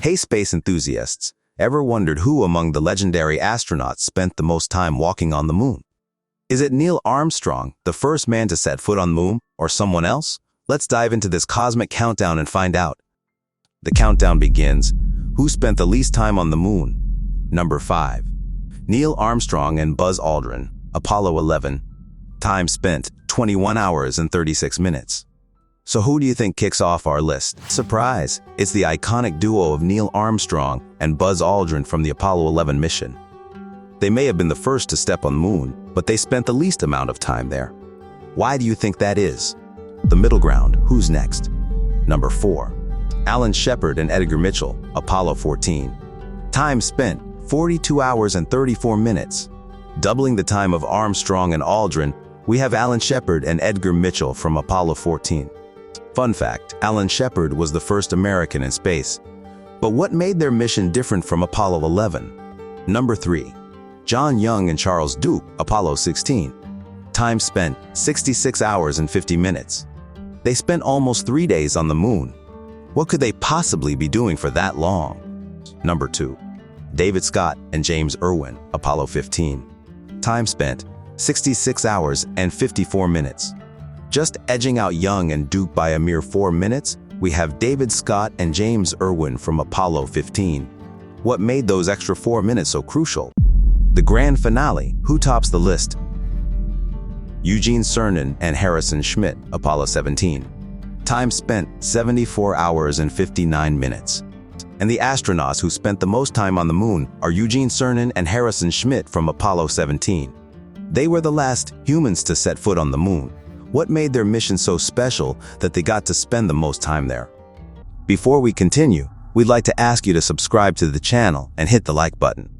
Hey space enthusiasts, ever wondered who among the legendary astronauts spent the most time walking on the moon? Is it Neil Armstrong, the first man to set foot on the moon, or someone else? Let's dive into this cosmic countdown and find out. The countdown begins. Who spent the least time on the moon? Number 5. Neil Armstrong and Buzz Aldrin, Apollo 11. Time spent, 21 hours and 36 minutes. So who do you think kicks off our list? Surprise! It's the iconic duo of Neil Armstrong and Buzz Aldrin from the Apollo 11 mission. They may have been the first to step on the moon, but they spent the least amount of time there. Why do you think that is? The middle ground, who's next? Number 4. Alan Shepard and Edgar Mitchell, Apollo 14. Time spent, 42 hours and 34 minutes. Doubling the time of Armstrong and Aldrin, we have Alan Shepard and Edgar Mitchell from Apollo 14. Fun fact, Alan Shepard was the first American in space. But what made their mission different from Apollo 11? Number 3. John Young and Charles Duke, Apollo 16. Time spent, 66 hours and 50 minutes. They spent almost 3 days on the moon. What could they possibly be doing for that long? Number 2. David Scott and James Irwin, Apollo 15. Time spent, 66 hours and 54 minutes. Just edging out Young and Duke by a mere 4 minutes, we have David Scott and James Irwin from Apollo 15. What made those extra 4 minutes so crucial? The grand finale, who tops the list? Eugene Cernan and Harrison Schmitt, Apollo 17. Time spent, 74 hours and 59 minutes. And the astronauts who spent the most time on the moon are Eugene Cernan and Harrison Schmitt from Apollo 17. They were the last humans to set foot on the moon. What made their mission so special that they got to spend the most time there? Before we continue, we'd like to ask you to subscribe to the channel and hit the like button.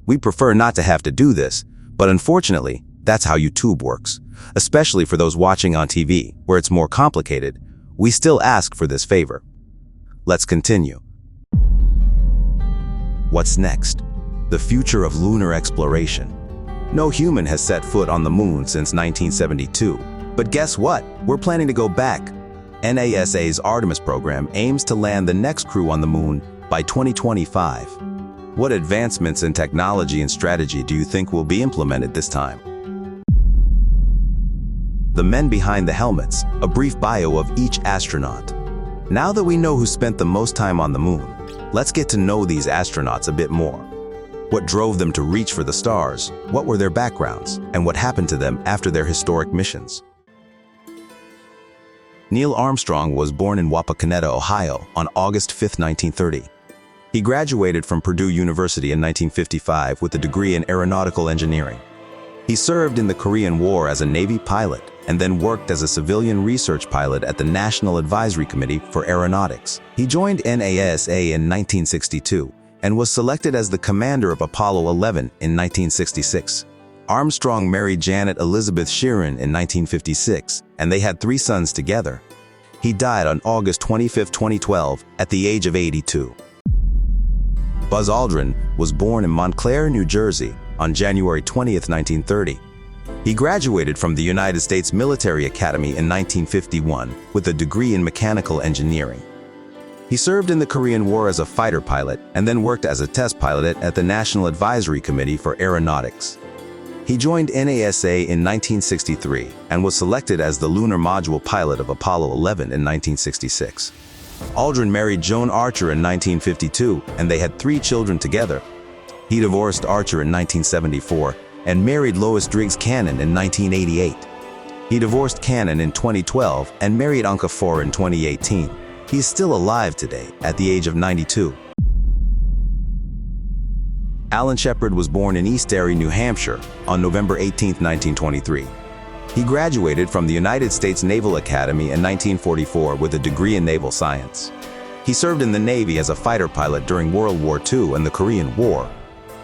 We prefer not to have to do this, but unfortunately, that's how YouTube works. Especially for those watching on TV, where it's more complicated, we still ask for this favor. Let's continue. What's next? The future of lunar exploration. No human has set foot on the moon since 1972. But guess what? We're planning to go back. NASA's Artemis program aims to land the next crew on the moon by 2025. What advancements in technology and strategy do you think will be implemented this time? The men behind the helmets, a brief bio of each astronaut. Now that we know who spent the most time on the moon, let's get to know these astronauts a bit more. What drove them to reach for the stars? What were their backgrounds? And what happened to them after their historic missions? Neil Armstrong was born in Wapakoneta, Ohio on August 5, 1930. He graduated from Purdue University in 1955 with a degree in aeronautical engineering. He served in the Korean War as a Navy pilot and then worked as a civilian research pilot at the National Advisory Committee for Aeronautics. He joined NASA in 1962 and was selected as the commander of Apollo 11 in 1966. Armstrong married Janet Elizabeth Sheeran in 1956, and they had 3 sons together. He died on August 25, 2012, at the age of 82. Buzz Aldrin was born in Montclair, New Jersey, on January 20, 1930. He graduated from the United States Military Academy in 1951 with a degree in mechanical engineering. He served in the Korean War as a fighter pilot and then worked as a test pilot at the National Advisory Committee for Aeronautics. He joined NASA in 1963 and was selected as the lunar module pilot of Apollo 11 in 1966. Aldrin married Joan Archer in 1952, and they had 3 children together. He divorced Archer in 1974 and married Lois Driggs Cannon in 1988. He divorced Cannon in 2012 and married Okafor in 2018. He is still alive today at the age of 92. Alan Shepard was born in East Derry, New Hampshire, on November 18, 1923. He graduated from the United States Naval Academy in 1944 with a degree in naval science. He served in the Navy as a fighter pilot during World War II and the Korean War.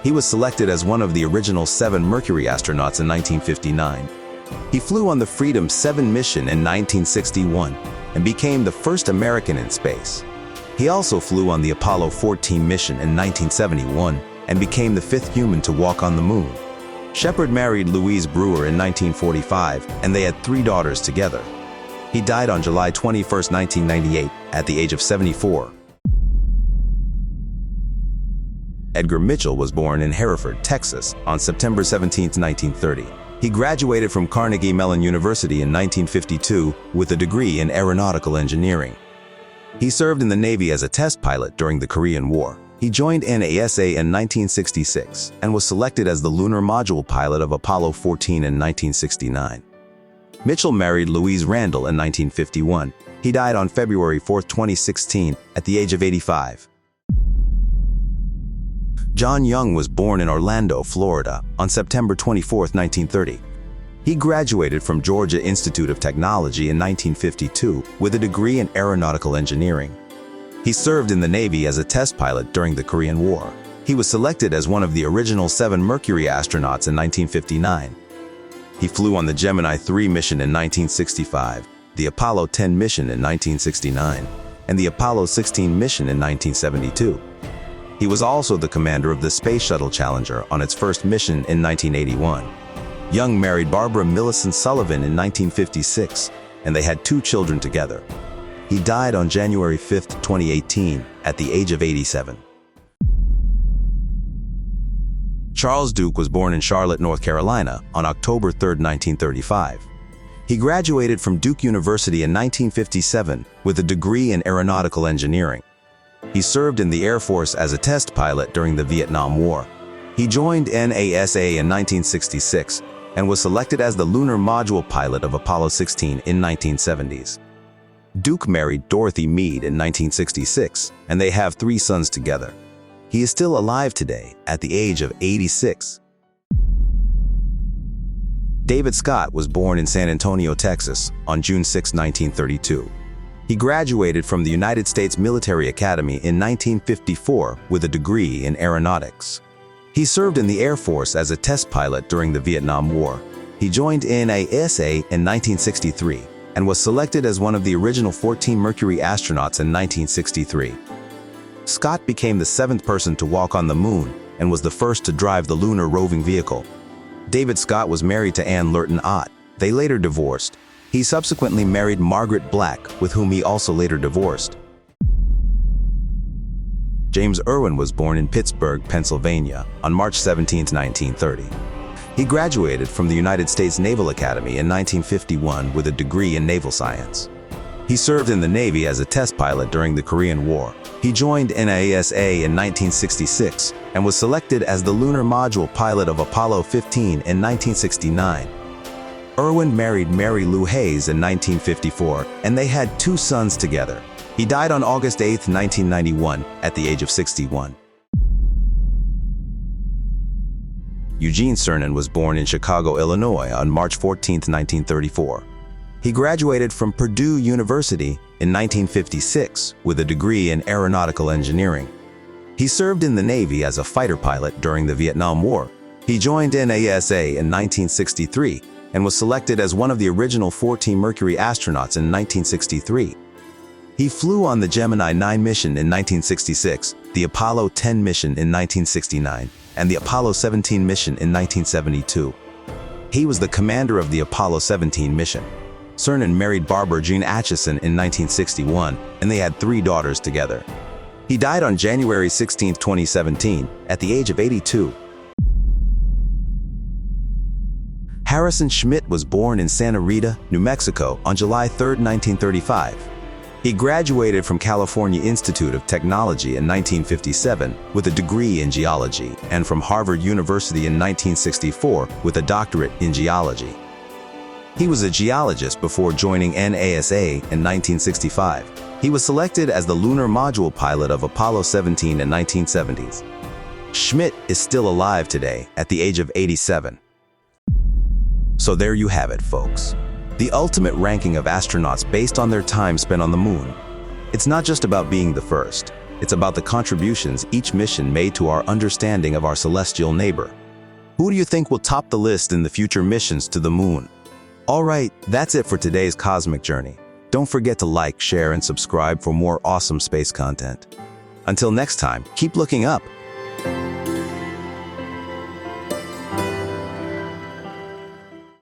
He was selected as one of the original 7 Mercury astronauts in 1959. He flew on the Freedom 7 mission in 1961 and became the first American in space. He also flew on the Apollo 14 mission in 1971 and became the 5th human to walk on the moon. Shepard married Louise Brewer in 1945, and they had 3 daughters together. He died on July 21, 1998, at the age of 74. Edgar Mitchell was born in Hereford, Texas, on September 17, 1930. He graduated from Carnegie Mellon University in 1952 with a degree in aeronautical engineering. He served in the Navy as a test pilot during the Korean War. He joined NASA in 1966 and was selected as the lunar module pilot of Apollo 14 in 1969. Mitchell married Louise Randall in 1951. He died on February 4, 2016, at the age of 85. John Young was born in Orlando, Florida, on September 24, 1930. He graduated from Georgia Institute of Technology in 1952 with a degree in aeronautical engineering. He served in the Navy as a test pilot during the Korean War. He was selected as one of the original 7 Mercury astronauts in 1959. He flew on the Gemini 3 mission in 1965, the Apollo 10 mission in 1969, and the Apollo 16 mission in 1972. He was also the commander of the Space Shuttle Challenger on its first mission in 1981. Young married Barbara Millicent Sullivan in 1956, and they had 2 children together. He died on January 5, 2018, at the age of 87. Charles Duke was born in Charlotte, North Carolina, on October 3, 1935. He graduated from Duke University in 1957 with a degree in aeronautical engineering. He served in the Air Force as a test pilot during the Vietnam War. He joined NASA in 1966 and was selected as the lunar module pilot of Apollo 16 in 1970s. Duke married Dorothy Meade in 1966, and they have 3 sons together. He is still alive today at the age of 86. David Scott was born in San Antonio, Texas, on June 6, 1932. He graduated from the United States Military Academy in 1954 with a degree in aeronautics. He served in the Air Force as a test pilot during the Vietnam War. He joined NASA in 1963 and was selected as one of the original 14 Mercury astronauts in 1963. Scott became the 7th person to walk on the moon and was the first to drive the lunar roving vehicle. David Scott was married to Ann Lurton Ott. They later divorced. He subsequently married Margaret Black, with whom he also later divorced. James Irwin was born in Pittsburgh, Pennsylvania, on March 17, 1930. He graduated from the United States Naval Academy in 1951 with a degree in naval science. He served in the Navy as a test pilot during the Korean War. He joined NASA in 1966 and was selected as the lunar module pilot of Apollo 15 in 1969. Irwin married Mary Lou Hayes in 1954, and they had 2 sons together. He died on August 8, 1991, at the age of 61. Eugene Cernan was born in Chicago, Illinois, on March 14, 1934. He graduated from Purdue University in 1956 with a degree in aeronautical engineering. He served in the Navy as a fighter pilot during the Vietnam War. He joined NASA in 1963 and was selected as one of the original 14 Mercury astronauts in 1963. He flew on the Gemini 9 mission in 1966, the Apollo 10 mission in 1969, and the Apollo 17 mission in 1972. He was the commander of the Apollo 17 mission. Cernan married Barbara Jean Atchison in 1961, and they had 3 daughters together. He died on January 16, 2017, at the age of 82. Harrison Schmitt was born in Santa Rita, New Mexico, on July 3, 1935. He graduated from California Institute of Technology in 1957 with a degree in geology, and from Harvard University in 1964 with a doctorate in geology. He was a geologist before joining NASA in 1965. He was selected as the lunar module pilot of Apollo 17 in 1970s. Schmitt is still alive today at the age of 87. So there you have it, folks. The ultimate ranking of astronauts based on their time spent on the moon. It's not just about being the first. It's about the contributions each mission made to our understanding of our celestial neighbor. Who do you think will top the list in the future missions to the moon? All right, that's it for today's cosmic journey. Don't forget to like, share, and subscribe for more awesome space content. Until next time, keep looking up